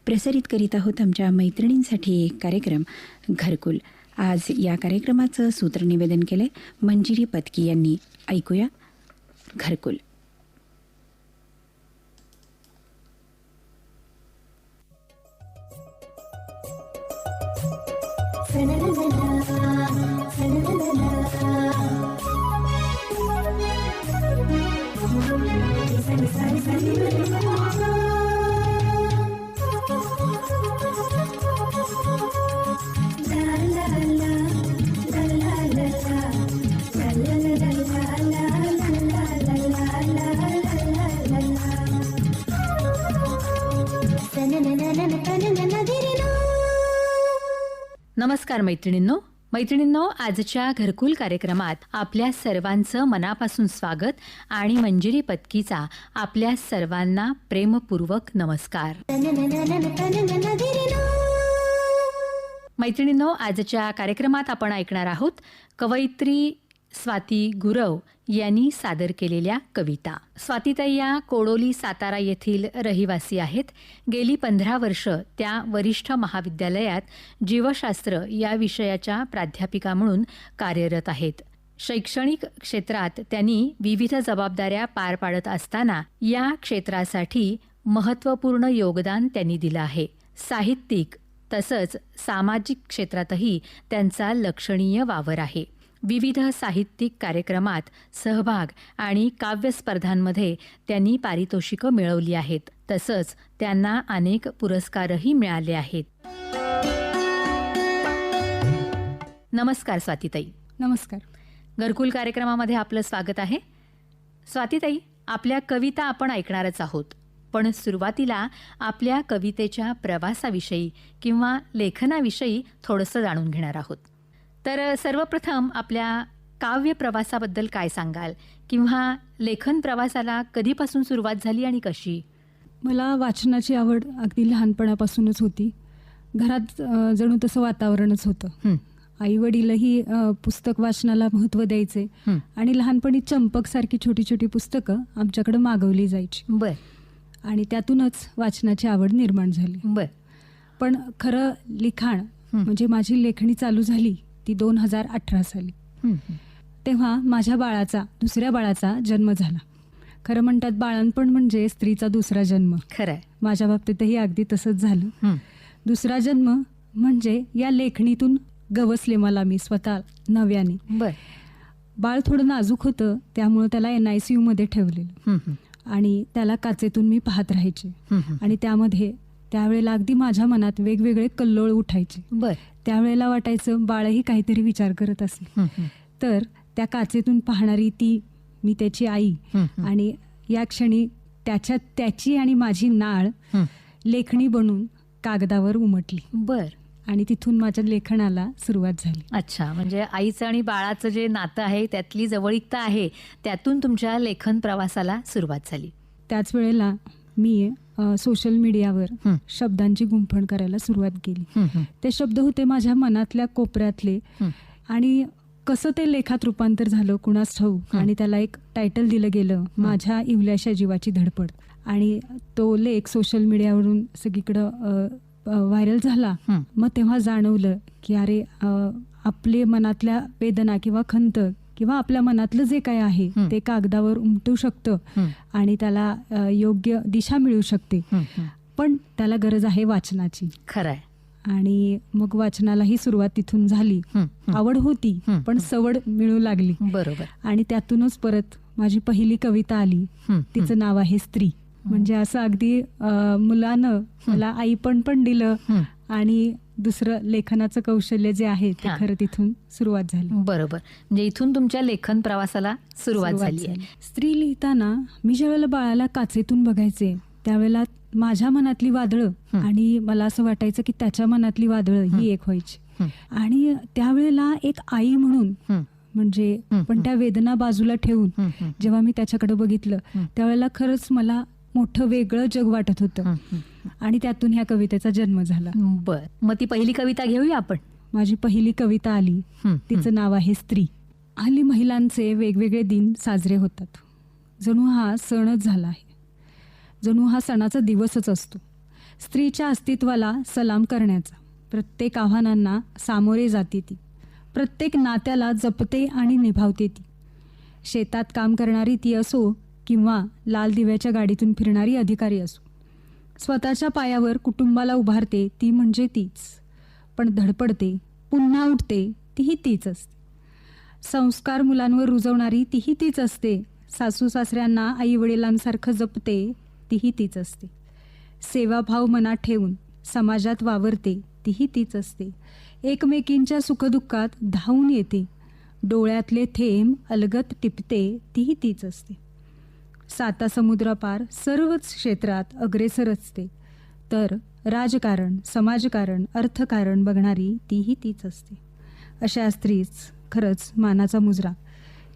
प्रसारित करीत आहोत आमच्या मैत्रिणींसाठी एक कार्यक्रम घरकुल. आज या कार्यक्रमाचं सूत्रनिवेदन केले मंजिरी पत्की यांनी. ऐकूया घरकुल. नमस्कार मैत्रिणींनो, आजच्या घरकुल कार्यक्रमात आपल्या सर्वांचं मनापासून स्वागत आणि मंजिरी पत्कीचा आपल्या सर्वांना प्रेमपूर्वक नमस्कार. मैत्रिणींनो, आजच्या कार्यक्रमात आपण ऐकणार आहोत कवयित्री स्वाती गुरव यांनी सादर केलेल्या कविता. स्वातीताई या कोडोली सातारा येथील रहिवासी आहेत. गेली 15 वर्ष त्या वरिष्ठ महाविद्यालयात जीवशास्त्र या विषयाच्या प्राध्यापिका म्हणून कार्यरत आहेत. शैक्षणिक क्षेत्रात त्यांनी विविध जबाबदाऱ्या पार पाडत असताना या क्षेत्रासाठी महत्त्वपूर्ण योगदान त्यांनी दिलं आहे. साहित्यिक तसंच सामाजिक क्षेत्रातही त्यांचा लक्षणीय वावर आहे. विविध साहित्यिक कार्यक्रमात सहभाग आणि काव्यस्पर्धांमध्ये त्यांनी पारितोषिकं मिळवली आहेत. तसंच त्यांना अनेक पुरस्कारही मिळाले आहेत. नमस्कार स्वातीताई. नमस्कार. घरकुल कार्यक्रमामध्ये आपलं स्वागत आहे. स्वातीताई, आपल्या कविता आपण ऐकणारच आहोत, पण सुरुवातीला आपल्या कवितेच्या प्रवासाविषयी किंवा लेखनाविषयी थोडंसं जाणून घेणार आहोत. तर सर्वप्रथम आपल्या काव्य प्रवासाबद्दल काय सांगाल, किंवा लेखन प्रवासाला कधीपासून सुरुवात झाली आणि कशी? मला वाचनाची आवड अगदी लहानपणापासूनच होती. घरात जणू तसं वातावरणच होतं. आई वडीलही पुस्तक वाचनाला महत्त्व द्यायचे आणि लहानपणी चंपकसारखी छोटी छोटी पुस्तकं आमच्याकडे मागवली जायची. बर. आणि त्यातूनच वाचनाची आवड निर्माण झाली. बर. पण खरं लिखाण म्हणजे माझी लेखणी चालू झाली ती 2018 साली. तेव्हा माझ्या दुसऱ्या बाळाचा जन्म झाला. खरं म्हणतात बाळंतपण म्हणजे स्त्रीचा दुसरा जन्म. खरंय. माझ्या बाबतीतही अगदी तसंच झालं. दुसरा जन्म म्हणजे या लेखणीतून गवसले मला मी स्वतः नव्याने. बर. बाळ थोडं नाजूक होतं, त्यामुळं त्याला NICU मध्ये ठेवलेलं आणि त्याला काचेतून मी पाहत राहायचे. आणि त्यावेळेला अगदी माझ्या मनात वेगवेगळे कल्लोळ उठायचे. बर. त्यावेळेला वाटायचं बाळही काहीतरी विचार करत असेल. तर त्या काचेतून पाहणारी मी त्याची आई, आणि या क्षणी त्याची आणि माझी नाळ लेखणी बनून कागदावर उमटली. बर. आणि तिथून माझ्या लेखनाला सुरुवात झाली. अच्छा, म्हणजे आईचं आणि बाळाचं जे नातं आहे, त्यातली जवळीकता आहे, त्यातून तुमच्या लेखन प्रवासाला सुरुवात झाली. त्याच वेळेला मी सोशल मीडियावर शब्दांची गुंफण करायला सुरुवात केली. ते शब्द होते माझ्या मनातल्या कोपऱ्यातले, आणि कसं ते लेखात रूपांतर झालं कुणास ठाऊक. आणि त्याला एक टायटल दिलं गेलं, माझ्या इवल्याशा जीवाची धडपड. आणि तो लेख सोशल मीडियावरून सगळीकडं व्हायरल झाला. मग तेव्हा जाणवलं की अरे, आपले मनातल्या वेदना किंवा खंत किंवा आपल्या मनातलं जे काय आहे ते कागदावर उमटू शकतं आणि त्याला योग्य दिशा मिळू शकते. पण त्याला गरज आहे वाचनाची. खरंय. आणि मग वाचनालाही सुरुवात तिथून झाली. आवड होती, पण सवड मिळू लागली. बरोबर. आणि त्यातूनच परत माझी पहिली कविता आली. तिचं नाव आहे स्त्री. म्हणजे असं अगदी मुलानं मला आईपण दिलं, आणि दुसरं लेखनाचं कौशल्य जे आहे ते खरं तिथून सुरुवात झाली. बरोबर. म्हणजे इथून तुमच्या लेखन प्रवासाला सुरुवात झाली. स्त्री लिहिताना मी ज्यावेळेला बाळाला काचेतून बघायचे, त्यावेळेला माझ्या मनातली वादळं आणि मला असं वाटायचं की त्याच्या मनातली वादळं ही एक व्हायची. आणि त्यावेळेला एक आई म्हणून म्हणजे पण त्या वेदना बाजूला ठेवून जेव्हा मी त्याच्याकडे बघितलं, त्यावेळेला खरंच मला मोठं वेगळं जग वाटत होतं. आणि त्यातून ह्या कवितेचा जन्म झाला. बर. मग ती पहिली कविता घेऊया आपण. माझी पहिली कविता आली, तिचं नाव आहे स्त्री. हल्ली महिलांचे वेगवेगळे दिन साजरे होतात. जणू हा सणच झाला आहे, जणू हा सणाचा दिवसच असतो. स्त्रीच्या अस्तित्वाला सलाम करण्याचा. प्रत्येक आव्हानांना सामोरे जाते ती, प्रत्येक नात्याला जपते आणि निभावते ती. शेतात काम करणारी ती असो किंवा लाल दिव्याच्या गाडीतून फिरणारी अधिकारी असो, स्वतःच्या पायावर कुटुंबाला उभारते ती म्हणजे तीच. पण धडपडते, पुन्हा उठते तीही तीच असते. संस्कार मुलांवर रुजवणारी तीही तीच असते. सासू सासऱ्यांना आई वडिलांसारखं जपते तीही तीच असते. सेवाभाव मनात ठेवून समाजात वावरते तीही तीच असते. एकमेकींच्या सुखदुःखात धावून येते, डोळ्यातले थेंब अलगद टिपते तीही तीच असते. सातासमुद्रापार सर्वच क्षेत्रात अग्रेसर असते, तर राजकारण, समाजकारण, अर्थकारण बघणारी तीही तीच असते. अशा स्त्रीच खरंच मानाचा मुजरा.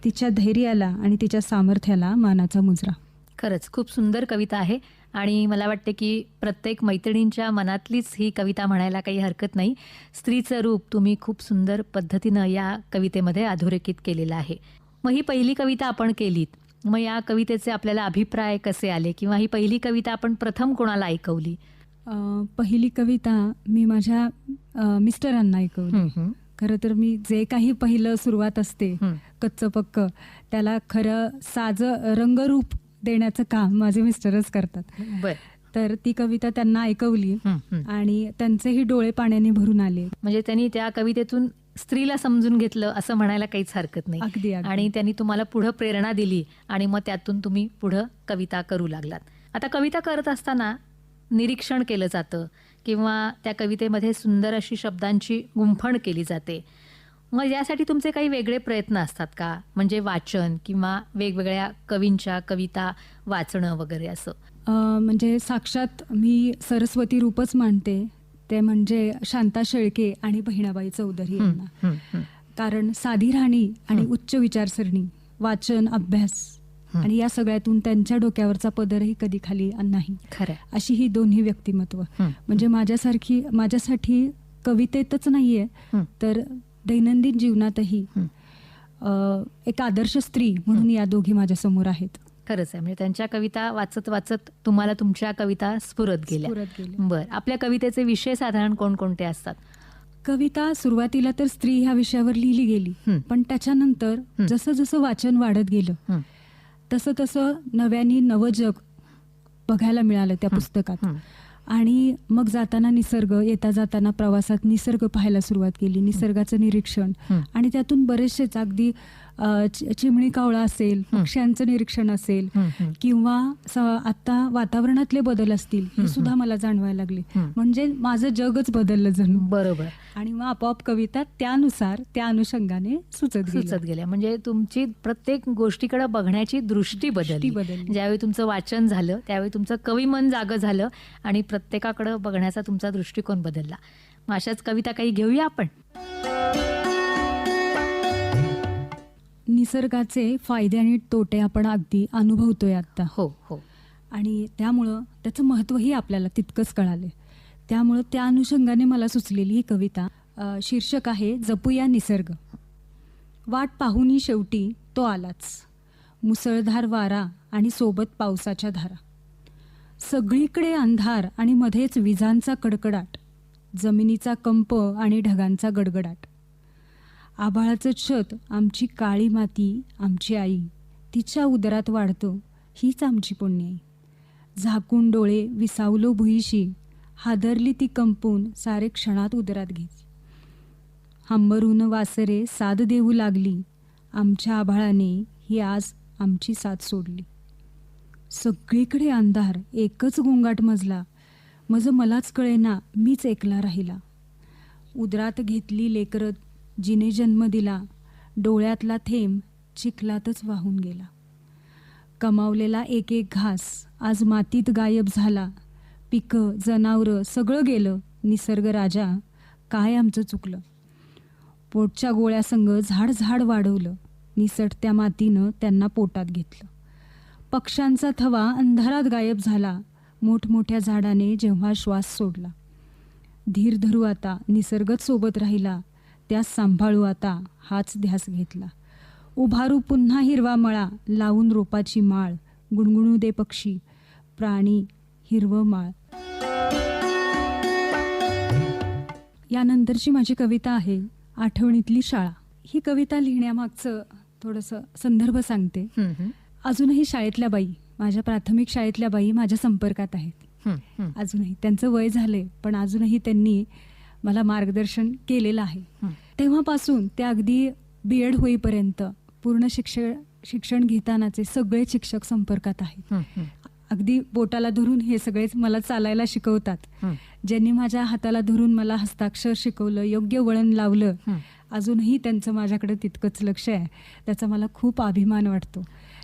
तिच्या धैर्याला आणि तिच्या सामर्थ्याला मानाचा मुजरा. खरंच खूप सुंदर कविता आहे आणि मला वाटते की प्रत्येक मैत्रिणींच्या मनातलीच ही कविता म्हणायला काही हरकत नाही. स्त्रीचं रूप तुम्ही खूप सुंदर पद्धतीनं या कवितेमध्ये अधोरेखित केलेलं आहे. मग ही पहिली कविता आपण केलीत, मग या कवितेचे आपल्याला अभिप्राय कसे आले किंवा ही पहिली कविता आपण प्रथम कोणाला ऐकवली? पहिली कविता मी माझ्या मिस्टरांना ऐकवली. खरं तर मी जे काही पहिलं सुरुवात असते कच्चं पक्क, त्याला खरं रंगरूप देण्याचं काम माझे मिस्टरच करतात. बर. तर ती कविता त्यांना ऐकवली आणि त्यांचेही डोळे पाण्याने भरून आले. म्हणजे त्यांनी त्या कवितेतून स्त्रीला समजून घेतलं असं म्हणायला काहीच हरकत नाही. अगदी. आणि त्यांनी तुम्हाला पुढं प्रेरणा दिली आणि मग त्यातून तुम्ही पुढं कविता करू लागलात. आता कविता करत असताना निरीक्षण केलं जातं किंवा त्या कवितेमध्ये सुंदर अशी शब्दांची गुंफण केली जाते. मग यासाठी तुमचे काही वेगळे प्रयत्न असतात का? म्हणजे वाचन किंवा वेगवेगळ्या कवींच्या कविता वाचणं वगैरे असं? म्हणजे साक्षात मी सरस्वती रूपच मानते, ते म्हणजे शांता शेळके आणि बहिणाबाई चौधरी यांना. कारण साधी राहणी आणि उच्च विचारसरणी, वाचन, अभ्यास आणि या सगळ्यातून त्यांच्या डोक्यावरचा पदरही कधी खाली नाही. खरं. अशी ही दोन्ही व्यक्तिमत्व म्हणजे माझ्यासाठी कवितेतच नाहीये तर दैनंदिन जीवनातही एक आदर्श स्त्री म्हणून या दोघी माझ्या समोर आहेत. खरंच आहे. म्हणजे त्यांच्या कविता वाचत वाचत तुम्हाला तुमच्या कविता स्फुरत गेल्या. बरं. आपल्या कवितेचे विषय साधारण कोणकोणते असतात? कविता सुरुवातीला तर स्त्री ह्या विषयावर लिहिली गेली, पण त्याच्यानंतर जसं जसं वाचन वाढत गेलं तसं तसं नव्याने नवं जग बघायला मिळालं त्या पुस्तकात. आणि मग जाताना निसर्ग, येता जाताना प्रवासात निसर्ग पाहायला सुरुवात केली, निसर्गाचं निरीक्षण. आणि त्यातून बरेचसेच अगदी चिमणी कावळा असेल, पक्ष्यांचं निरीक्षण असेल किंवा आता वातावरणातले बदल असतील, हे सुद्धा मला जाणवायला लागले. म्हणजे माझं जगच बदललं जणू. बरोबर. आणि मग आपोआप कविता त्यानुसार त्या अनुषंगाने सुचत गेल्या. म्हणजे तुमची प्रत्येक गोष्टीकडे बघण्याची दृष्टी बदलली. ज्यावेळी तुमचं वाचन झालं त्यावेळी तुमचं कविमन जागं झालं आणि प्रत्येकाकडे बघण्याचा तुमचा दृष्टिकोन बदलला. मग अशाच कविता काही घेऊया आपण. निसर्गाचे फायदे आणि तोटे आपण अगदी अनुभवतोय आता. हो हो. आणि त्यामुळं त्याचं महत्त्वही आपल्याला तितकंच कळाले. त्यामुळं त्या अनुषंगाने मला सुचलेली ही कविता. शीर्षक आहे जपूया निसर्ग. वाट पाहुनी शेवटी तो आलाच, मुसळधार वारा आणि सोबत पावसाच्या धारा. सगळीकडे अंधार आणि मध्येच विजांचा कडकडाट, जमिनीचा कंप आणि ढगांचा गडगडाट. आभाळाचं छत आमची काळी माती, आमची आई, तिच्या उदरात वाढतं हीच आमची पुण्याई. झाकून डोळे विसावलो भुईशी, हादरली ती कंपून सारे क्षणात उदरात घ्यायची. हंबरून वासरे साद देऊ लागली, आमच्या आभाळाने ही आज आमची साथ सोडली. सगळीकडे अंधार, एकच गोंगाट मजला, मलाच कळेना मीच एकला राहिला. उदरात घेतली लेकरं जिने जन्म दिला, डोळ्यातला थेंब चिखलातच वाहून गेला. कमावलेला एक एक घास आज मातीत गायब झाला. पिकं, जनावरं सगळं गेलं. निसर्ग राजा काय आमचं चुकलं. पोटच्या गोळ्यासंग झाड झाड वाढवलं, निसटत्या मातीनं त्यांना पोटात घेतलं. पक्ष्यांचा थवा अंधारात गायब झाला, मोठमोठ्या झाडाने जेव्हा श्वास सोडला. धीर धरू आता निसर्गच सोबत राहिला, त्यास सांभाळू आता हाच ध्यास घेतला. उभारू पुन्हा हिरवा मळा, लावून रोपाची माळ, गुणगुणू दे पक्षी प्राणी हिरवं माळ. यानंतरची माझी कविता आहे आठवणीतली शाळा. ही कविता लिहिण्यामागचं थोडंसं संदर्भ सांगते. अजूनही शाळेतल्या बाई, माझ्या प्राथमिक शाळेतल्या बाई माझ्या संपर्कात आहेत. अजूनही त्यांचं वय झालंय, पण अजूनही त्यांनी मला मार्गदर्शन केलेलं आहे. तेव्हापासून ते अगदी BEd होईपर्यंत पूर्ण शिक्षण घेतानाचे सगळे शिक्षक संपर्कात आहेत. अगदी बोटाला धरून हे सगळेच मला चालायला शिकवतात. ज्यांनी माझ्या हाताला धरून मला हस्ताक्षर शिकवलं, योग्य वळण लावलं, अजूनही त्यांचं माझ्याकडे तितकंच लक्ष आहे. त्याचा मला खूप अभिमान वाटतो.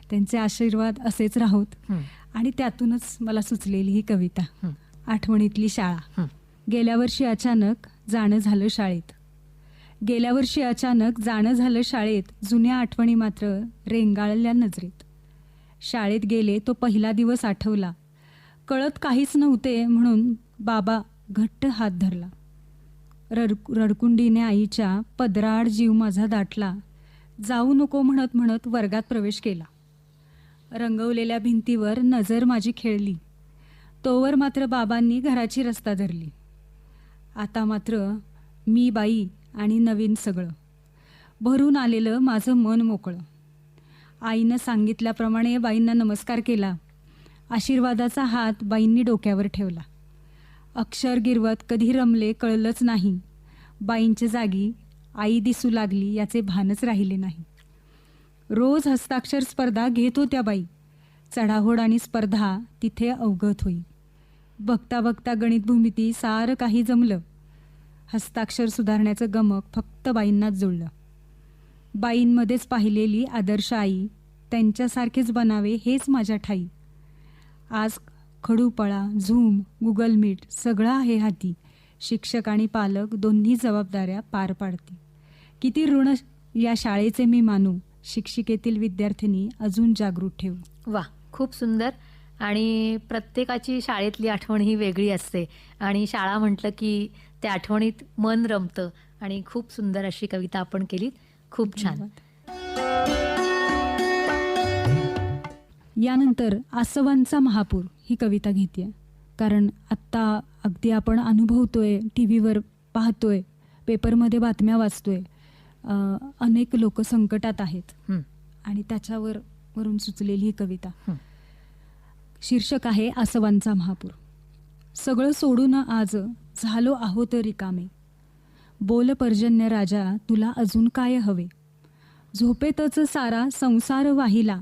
त्यांचे आशीर्वाद असेच राहोत. आणि त्यातूनच मला सुचलेली ही कविता आठवणीतली शाळा. गेल्या वर्षी अचानक जाणं झालं शाळेत. गेल्या वर्षी अचानक जाणं झालं शाळेत. जुन्या आठवणी मात्र रेंगाळल्या नजरेत. शाळेत गेले तो पहिला दिवस आठवला. कळत काहीच नव्हते म्हणून बाबा घट्ट हात धरला. रडकुंडीने आईच्या पदराआड जीव माझा दाटला. जाऊ नको म्हणत म्हणत वर्गात प्रवेश केला. रंगवलेल्या भिंतीवर नजर माझी खेळली. तोवर मात्र बाबांनी घराची रस्ता धरली. आता मात्र मी बाई आणि नवीन सगळं. भरून आलेलं माझं मन मोकळं. आईनं सांगितल्याप्रमाणे बाईंना नमस्कार केला. आशीर्वादाचा हात बाईंनी डोक्यावर ठेवला. अक्षर गिरवत कधी रमले कळलंच नाही. बाईंच्या जागी आई दिसू लागली याचे भानच राहिले नाही. रोज हस्ताक्षर स्पर्धा घेत होत्या बाई. चढाओढ आणि स्पर्धा तिथे अवगत होई. बघता बघता गणित भूमिती सारं काही जमलं. हस्ताक्षर सुधारण्याचं गमक फक्त बाईंनाच जुळलं. बाईंमध्येच पाहिलेली आदर्श आई, त्यांच्यासारखेच बनावे हेच माझ्या ठाई. आज खडूपळा, झूम, गुगल मीट सगळं आहे हाती. शिक्षक आणि पालक दोन्ही जबाबदाऱ्या पार पाडते. किती ऋण या शाळेचे मी मानू. शिक्षिकेतील विद्यार्थिनी अजून जागृत ठेवू. वा, खूप सुंदर. आणि प्रत्येकाची शाळेतली आठवण ही वेगळी असते आणि शाळा म्हटलं की त्या आठवणीत मन रमतं. आणि खूप सुंदर अशी कविता आपण केलीत. खूप छान. यानंतर आसवांचा महापूर ही कविता घेते. कारण आत्ता अगदी आपण अनुभवतोय, TV वर पाहतोय, पेपरमध्ये बातम्या वाचतोय, अनेक लोक संकटात आहेत आणि वरून सुचलेली ही कविता. शीर्षक आहे आसवांचा महापूर. सगळं सोडून आज झालो आहोत रिकामे. बोल पर्जन्य राजा तुला अजून काय हवे. झोपेतच सारा संसार वाहिला.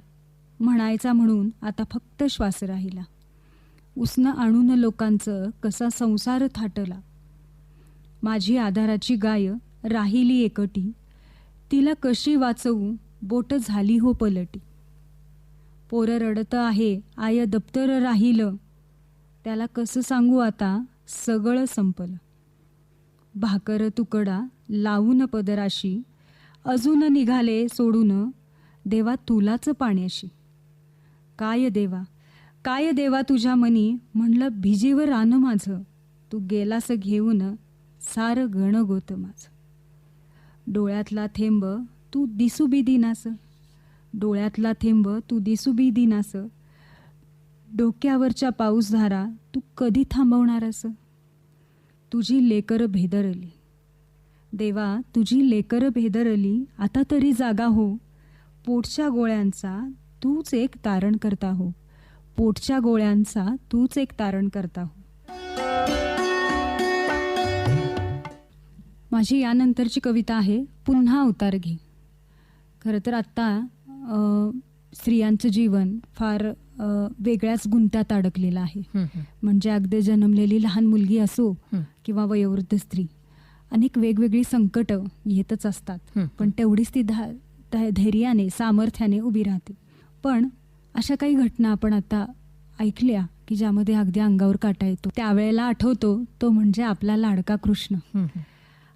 म्हणायचा म्हणून आता फक्त श्वास राहिला. उसनं आणून लोकांचं कसा संसार थाटला. माझी आधाराची गाय राहिली एकटी. तिला कशी वाचवू बोट झाली हो पलटी. पोरं रडतं आहे आय दप्तर राहिलं. त्याला कसं सांगू आता सगळं संपलं. भाकर तुकडा लावून पदराशी. अजून निघाले सोडून देवा तुलाच पाण्याशी. काय देवा तुझ्या मनी म्हणलं भिजीवर रान माझं. तू गेलास घेऊन सार गणगोत माझं. डोळ्यातला थेंब तू दिसू बी दिनास. डोळ्यातला थेंब तू दिसू बी दिनास. डोक्यावरच्या पाऊसधारा तू कधी थांबवणारस. तुझी लेकर भेदरली देवा तुझी लेकर भेदरली. आता तरी जागा हो. पोटच्या गोळ्यांचा तूच एक तारण करता हो. पोटच्या गोळ्यांचा तूच एक तारण करता हो. माझी यानंतरची कविता आहे पुन्हा अवतार घे. खरं तर आत्ता स्त्रियांचं जीवन फार वेगळ्याच गुंत्यात अडकलेलं आहे. म्हणजे अगदी जन्मलेली लहान मुलगी असो किंवा वयोवृद्ध स्त्री, अनेक वेगवेगळी संकट येतच असतात. पण तेवढीच ती धैर्याने सामर्थ्याने उभी राहते. पण अशा काही घटना आपण आता ऐकल्या की ज्यामध्ये अगदी अंगावर काटा येतो. त्यावेळेला आठवतो तो म्हणजे आपला लाडका कृष्ण.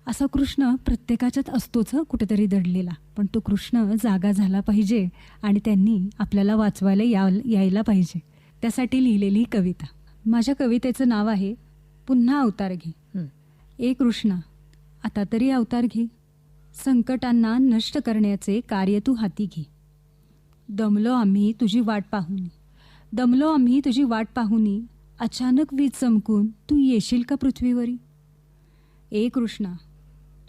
असा कृष्ण प्रत्येकाच्यात असतोच कुठेतरी दडलेला. पण तो कृष्ण जागा झाला पाहिजे आणि त्यांनी आपल्याला वाचवायला यायला पाहिजे. त्यासाठी लिहिलेली कविता. माझ्या कवितेचं नाव आहे पुन्हा अवतार घे. ए कृष्णा आता तरी अवतार घे. संकटांना नष्ट करण्याचे कार्य तू हाती घे. दमलो आम्ही तुझी वाट पाहुनी. अचानक वीज चमकून तू येशील का पृथ्वीवरी. ए कृष्णा,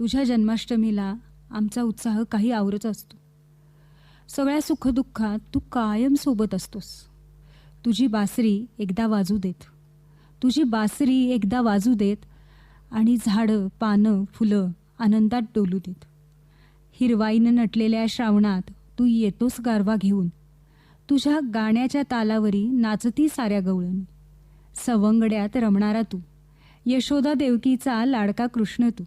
तुझ्या जन्माष्टमीला आमचा उत्साह काही आवरच असतो. सगळ्या सुखदुःखात तू कायम सोबत असतोस. तुझी बासरी एकदा वाजू देत, तुझी बासरी एकदा वाजू देत आणि झाडं, पानं, फुलं आनंदात डोलू देत. हिरवाईनं नटलेल्या श्रावणात तू येतोस गारवा घेऊन. तुझ्या गाण्याच्या तालावरी नाचती साऱ्या गवळणी. सवंगड्यात रमणारा तू, यशोदा देवकीचा लाडका कृष्ण तू.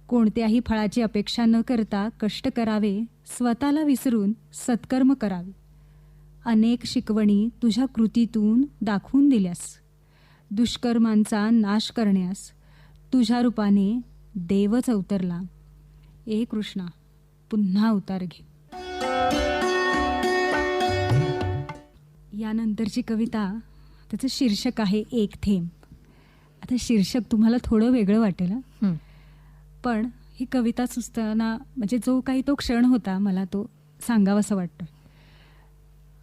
कोणत्याही फळाची अपेक्षा न करता कष्ट करावे, स्वतःला विसरून सत्कर्म करावे. अनेक शिकवणी तुझ्या कृतीतून दाखवून दिल्यास. दुष्कर्मांचा नाश करण्यास तुझ्या रूपाने देवच अवतरला. ए कृष्णा, पुन्हा अवतार घे. यानंतरची कविता, त्याचं शीर्षक आहे एक थेंब. आता शीर्षक तुम्हाला थोडं वेगळं वाटेल हं. पण ही कविता सुचताना म्हणजे जो काही तो क्षण होता, मला तो सांगावासा वाटतो.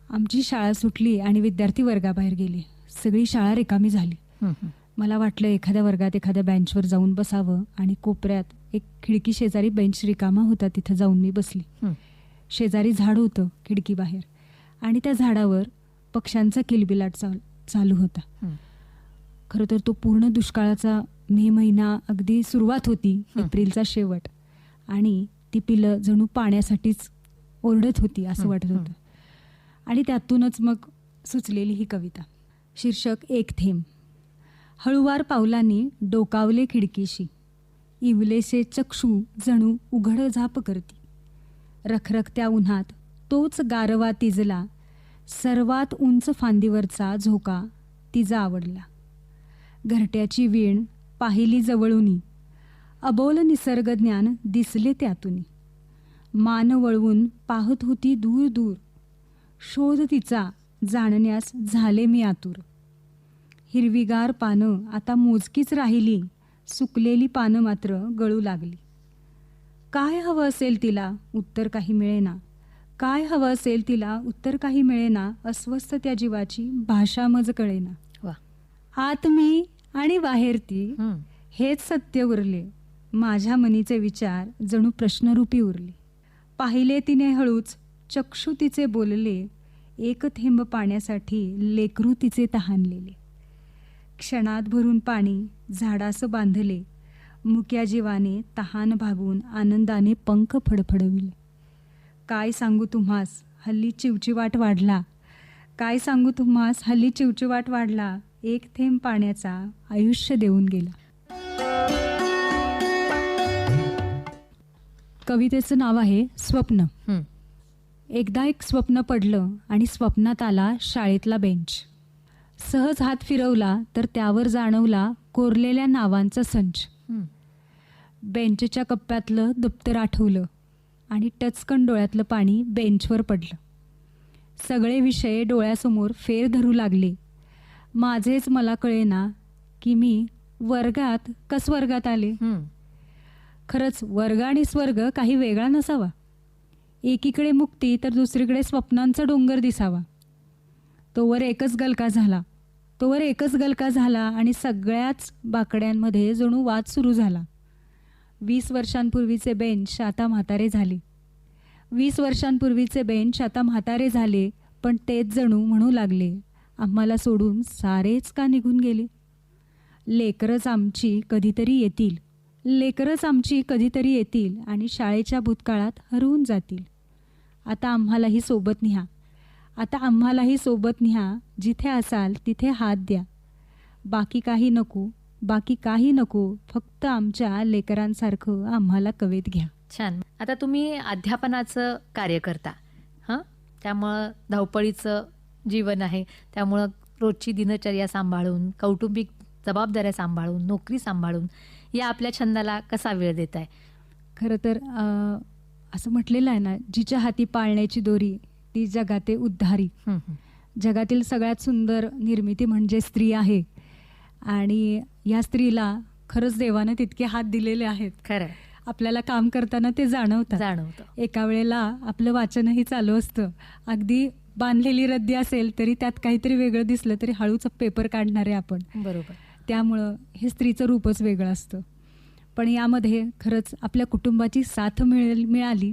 आमची शाळा सुटली आणि विद्यार्थी वर्गाबाहेर गेले. सगळी शाळा रिकामी झाली. मला वाटलं एखाद्या वर्गात एखाद्या बेंचवर जाऊन बसावं आणि कोपऱ्यात एक खिडकी शेजारी बेंच रिकामा होता, तिथं जाऊन मी बसली. शेजारी झाड होतं खिडकीबाहेर आणि त्या झाडावर पक्ष्यांचा किलबिलाट चालू होता. खरं तर तो पूर्ण दुष्काळाचा मे महिना अगदी सुरुवात होती, एप्रिलचा शेवट, आणि ती पिलं जणू पाण्यासाठीच ओरडत होती असं वाटत होतं. आणि त्यातूनच मग सुचलेली ही कविता. शीर्षक एक थेंब. हळुवार पावलांनी डोकावले खिडकीशी, इवलेसे चक्षू जणू उघड झाप करती. रखरखत्या उन्हात तोच गारवा तिजला, सर्वात उंच फांदीवरचा झोका तिचा आवडला. घरट्याची वीण पाहिली जवळूनी, अबोल निसर्गज्ञान दिसले त्यातूनी. मान वळवून पाहत होती दूर दूर, शोध तिचा जाणण्यास झाले मी आतुर. हिरवीगार पानं आता मोजकीच राहिली, सुकलेली पानं मात्र गळू लागली. काय हवं असेल तिला उत्तर काही मिळेना, काय हवं असेल तिला उत्तर काही मिळेना. अस्वस्थ त्या जीवाची भाषा मज कळेना. आत मी आणि बाहेर ती, हेच सत्य उरले. माझ्या मनीचे विचार जणू प्रश्नरूपी उरले. पाहिले तिने हळूच चक्षु तिचे बोलले, एक थेंब पाण्यासाठी लेकरू तिचे तहानलेले. क्षणात भरून पाणी झाडास बांधले, मुक्या जीवाने तहान भागून आनंदाने पंख फडफडविले. काय सांगू तुम्हास हल्ली चिवचिवाट वाढला, काय सांगू तुम्हास हल्ली चिवचिवाट वाढला. एक थेंब पाण्याचा आयुष्य देऊन गेला. कवितेचं नाव आहे स्वप्न. एकदा एक स्वप्न पडलं आणि स्वप्नात आला शाळेतला बेंच. सहज हात फिरवला तर त्यावर जाणवला कोरलेल्या नावांचा संच. बेंचच्या कप्प्यातलं दप्तर आठवलं आणि टचकन डोळ्यातलं पाणी बेंचवर पडलं. सगळे विषय डोळ्यासमोर फेर धरू लागले. माझेच मला कळेना की मी वर्गात कस वर्गात आले. खरंच वर्ग आणि स्वर्ग काही वेगळा नसावा. एकीकडे मुक्ती तर दुसरीकडे स्वप्नांचा डोंगर दिसावा. तोवर एकच गलका झाला आणि सगळ्याच बाकड्यांमध्ये जणू वाद सुरू झाला. 20 वर्षांपूर्वीचे बेंच आता म्हातारे झाले. 20 वर्षांपूर्वीचे बेंच आता म्हातारे झाले. पण तेच जणू म्हणू लागले, आम्हाला सोडून सारेच का निघून गेले. लेकरच आमची कधीतरी येतील, लेकरच आमची कधीतरी येतील आणि शाळेच्या भूतकाळात हरवून जातील. आता आम्हालाही सोबत न्या, आता आम्हालाही सोबत न्या. जिथे असाल तिथे हात द्या. बाकी काही नको, बाकी काही नको, फक्त आमच्या लेकरांसारखं आम्हाला कवेत घ्या. छान. आता तुम्ही अध्यापनाचं कार्य करता, त्यामुळं धावपळीचं जीवन आहे, त्यामुळं रोजची दिनचर्या सांभाळून, कौटुंबिक जबाबदाऱ्या सांभाळून, नोकरी सांभाळून या आपल्या छंदाला कसा वेळ देताय? खरं तर असं म्हटलेलं आहे ना, जिच्या हाती पाळण्याची दोरी ती जगाते उद्धारी. जगातील सगळ्यात सुंदर निर्मिती म्हणजे स्त्री आहे आणि या स्त्रीला खरंच देवानं तितके हात दिलेले आहेत. खरं आपल्याला काम करताना ते जाणवतं. एका वेळेला आपलं वाचनही चालू असतं, अगदी बांधलेली रद्दी असेल तरी त्यात काहीतरी वेगळं दिसलं तरी हळूच पेपर काढणारे आपण. बरोबर. त्यामुळं हे स्त्रीचं रूपच वेगळं असतं. पण यामध्ये खरंच आपल्या कुटुंबाची साथ मिळाली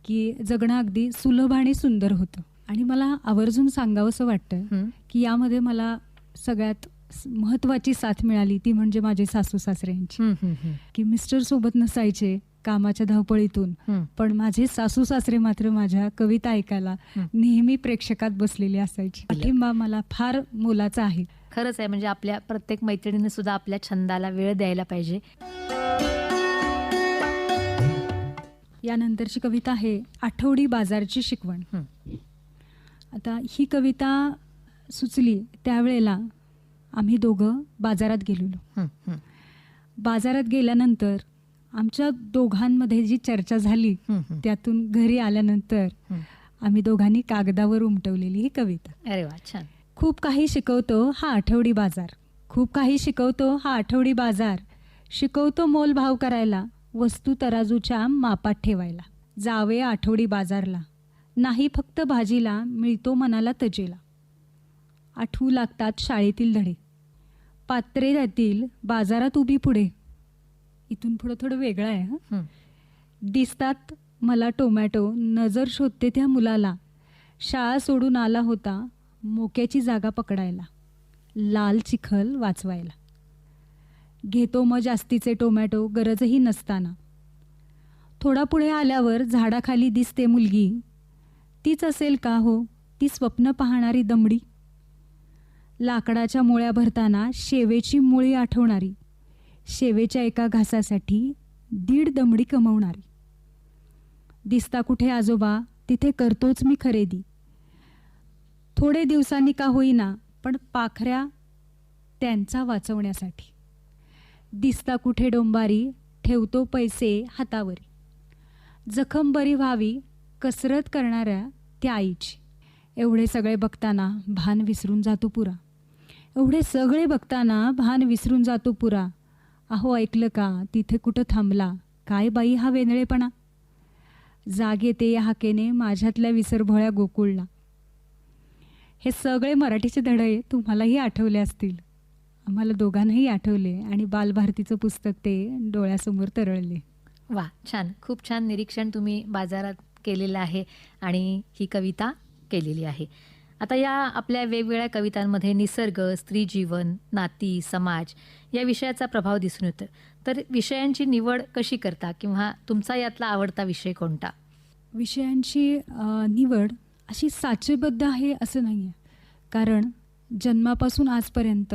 की जगणं अगदी सुलभ आणि सुंदर होतं. आणि मला आवर्जून सांगावंसं वाटतं की यामध्ये मला सगळ्यात महत्त्वाची साथ मिळाली ती म्हणजे माझे सासू सासरे यांची. की मिस्टर सोबत नसायचे कामाच्या धावपळीतून, पण माझे सासू सासरे मात्र माझ्या कविता ऐकायला नेहमी प्रेक्षकात बसलेले असायचे. पाठिंबा मला फार मोलाचा आहे. खरंच आहे, म्हणजे आपल्या प्रत्येक मैत्रिणीने सुद्धा आपल्या छंदाला वेळ द्यायला पाहिजे. यानंतरची कविता आहे आठवडी बाजारची शिकवण. आता ही कविता सुचली त्यावेळेला आम्ही दोघं बाजारात गेलेलो. बाजारात गेल्यानंतर आमच्या दोघांमध्ये जी चर्चा झाली त्यातून घरी आल्यानंतर आम्ही दोघांनी कागदावर उमटवलेली ही कविता. अरे वा, छान. खूप काही शिकवतो हा आठवडी बाजार, खूप काही शिकवतो हा आठवडी बाजार, शिकवतो मोल भाव करायला, वस्तू तराजूच्या मापात ठेवायला. जावे आठवडी बाजारला, नाही फक्त भाजीला, मिळतो मनाला तजेला. आठवू लागतात शाळेतील धडे, पात्रे जातील बाजारात उभी पुढे. इथून पुढं थोडं वेगळं आहे. हं. दिसतात मला टोमॅटो, नजर शोधते त्या मुलाला, शाळा सोडून आला होता मोक्याची जागा पकडायला, लाल चिखल वाचवायला. घेतो मग जास्तीचे टोमॅटो गरजही नसताना. थोडा पुढे आल्यावर झाडाखाली दिसते मुलगी, तीच असेल का हो ती स्वप्न पाहणारी दमडी. लाकडाच्या मुळ्या भरताना शेवेची मुळी आठवणारी, शेवेच्या एका घासासाठी 1.5 दमडी कमवणारी. दिसता कुठे आजोबा तिथे करतोच मी खरेदी, थोडे दिवसांनी का होईना पण पाखऱ्या त्यांचा वाचवण्यासाठी. दिसता कुठे डोंबारी ठेवतो पैसे हातावरी, जखम बरी व्हावी कसरत करणाऱ्या त्या आईची. एवढे सगळे बघताना भान विसरून जातो पुरा, एवढे सगळे बघताना भान विसरून जातो पुरा. अहो ऐकलं का तिथे कुठं थांबला, काय बाई हा वेंदळेपणा. जाग येते या हाकेने माझ्यातल्या विसरभोळ्या गोकुळला. हे सगळे मराठीचे धडे तुम्हालाही आठवले असतील, आम्हाला दोघांनाही आठवले आणि बालभारतीचं पुस्तक ते डोळ्यासमोर तरळले. वा, छान. खूप छान निरीक्षण तुम्ही बाजारात केलेलं आहे आणि ही कविता केलेली आहे. आता या आपल्या वेगवेगळ्या कवितांमध्ये निसर्ग, स्त्री जीवन, नाती, समाज या विषयाचा प्रभाव दिसून येतो. तर विषयांची निवड कशी करता किंवा तुमचा यातला आवडता विषय कोणता? विषयांची निवड अशी साचेबद्ध आहे असं नाही आहे, कारण जन्मापासून आजपर्यंत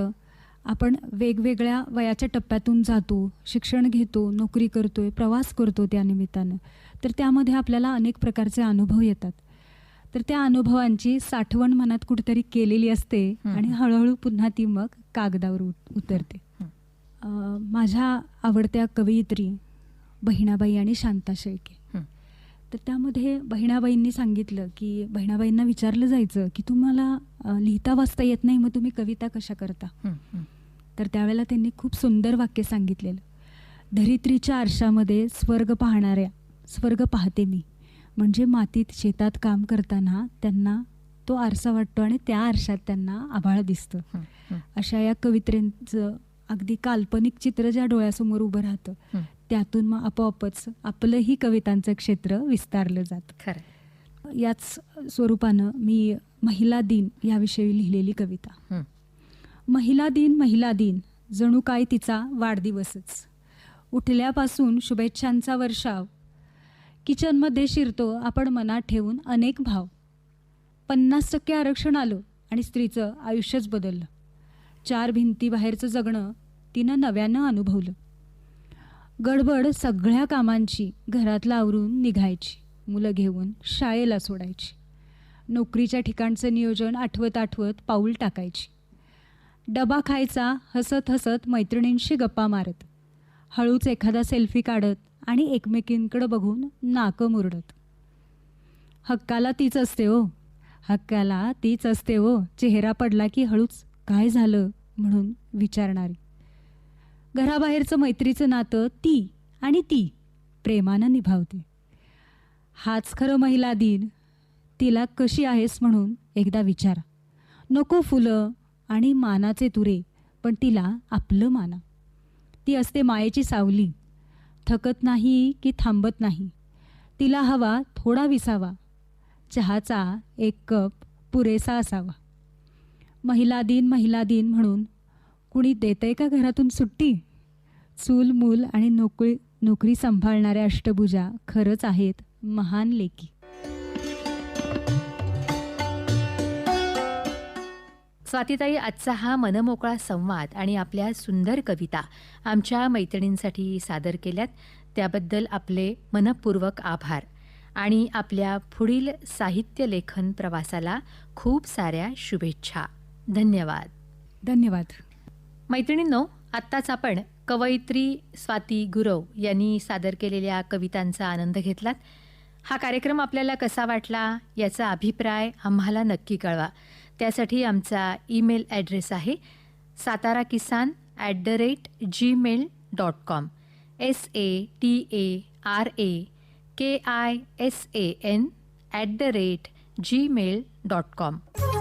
आपण वेगवेगळ्या वयाच्या टप्प्यातून जातो, शिक्षण घेतो, नोकरी करतोय, प्रवास करतो त्यानिमित्तानं. तर त्यामध्ये आपल्याला अनेक प्रकारचे अनुभव येतात. तर त्या अनुभवांची साठवण मनात कुठेतरी केलेली असते आणि हळूहळू पुन्हा ती मग कागदावर उतरते. माझ्या आवडत्या कवयित्री बहिणाबाई आणि शांता शेळके. तर त्यामध्ये बहिणाबाईंनी सांगितलं की बहिणाबाईंना विचारलं जायचं की तुम्हाला लिहिता वाचता येत नाही, मग तुम्ही कविता कशा करता. तर त्यावेळेला त्यांनी खूप सुंदर वाक्य सांगितलेलं, धरित्रीच्या आरशामध्ये स्वर्ग पाहते मी. म्हणजे मातीत शेतात काम करताना त्यांना तो आरसा वाटतो आणि त्या आरशात त्यांना आभाळ दिसतं. अशा या कवित्रेंचं अगदी काल्पनिक चित्र ज्या डोळ्यासमोर उभं राहतं त्यातून मग आपोआपच आपलंही कवितांचं क्षेत्र विस्तारलं जातं. खरं. याच स्वरूपानं मी महिला दिन याविषयी लिहिलेली कविता. महिला दिन जणू काय तिचा वाढदिवसच. उठल्यापासून शुभेच्छांचा वर्षाव, किचनमध्ये शिरतो आपण मनात ठेवून अनेक भाव. 50% आरक्षण आलं आणि स्त्रीचं आयुष्यच बदललं. 4 भिंतीबाहेरचं जगणं तिनं नव्यानं अनुभवलं. गडबड सगळ्या कामांची घरातलं आवरून निघायची, मुलं घेऊन शाळेला सोडायची. नोकरीच्या ठिकाणचं नियोजन आठवत पाऊल टाकायची. डबा खायचा हसत हसत मैत्रिणींशी गप्पा मारत, हळूच एखादा सेल्फी काढत आणि एकमेकींकडे बघून नाकं मुरडत. हक्काला तीच असते हो, चेहरा पडला की हळूच काय झालं म्हणून विचारणारी. घराबाहेरचं मैत्रीचं नातं ती प्रेमानं निभावते. हाच खरं महिला दिन, तिला कशी आहेस म्हणून एकदा विचारा. नको फुलं आणि मानाचे तुरे, पण तिला आपलं माना. ती असते मायेची सावली, थकत नाही की थांबत नाही. तिला हवा थोडा विसावा, चहाचा एक कप पुरेसा असावा. महिला दिन म्हणून कुणी देतंय का घरातून सुट्टी? चूल मूल आणि नोकरी सांभाळणाऱ्या अष्टभुजा खरंच आहेत महान लेकी. स्वातीताई, आजचा हा मनमोकळा संवाद आणि आपल्या सुंदर कविता आमच्या मैत्रिणींसाठी सादर केल्यात त्याबद्दल आपले मनपूर्वक आभार आणि आपल्या पुढील साहित्य लेखन प्रवासाला खूप साऱ्या शुभेच्छा. धन्यवाद. धन्यवाद. मैत्रिणींनो, आत्ताच आपण कवयित्री स्वाती गुरव यांनी सादर केलेल्या कवितांचा आनंद घेतलात. हा कार्यक्रम आपल्याला कसा वाटला याचा अभिप्राय आम्हाला नक्की कळवा. त्यासाठी आमचा ईमेल ॲड्रेस आहे satarakisan@gmail.com SATARAKISAN@gmail.com.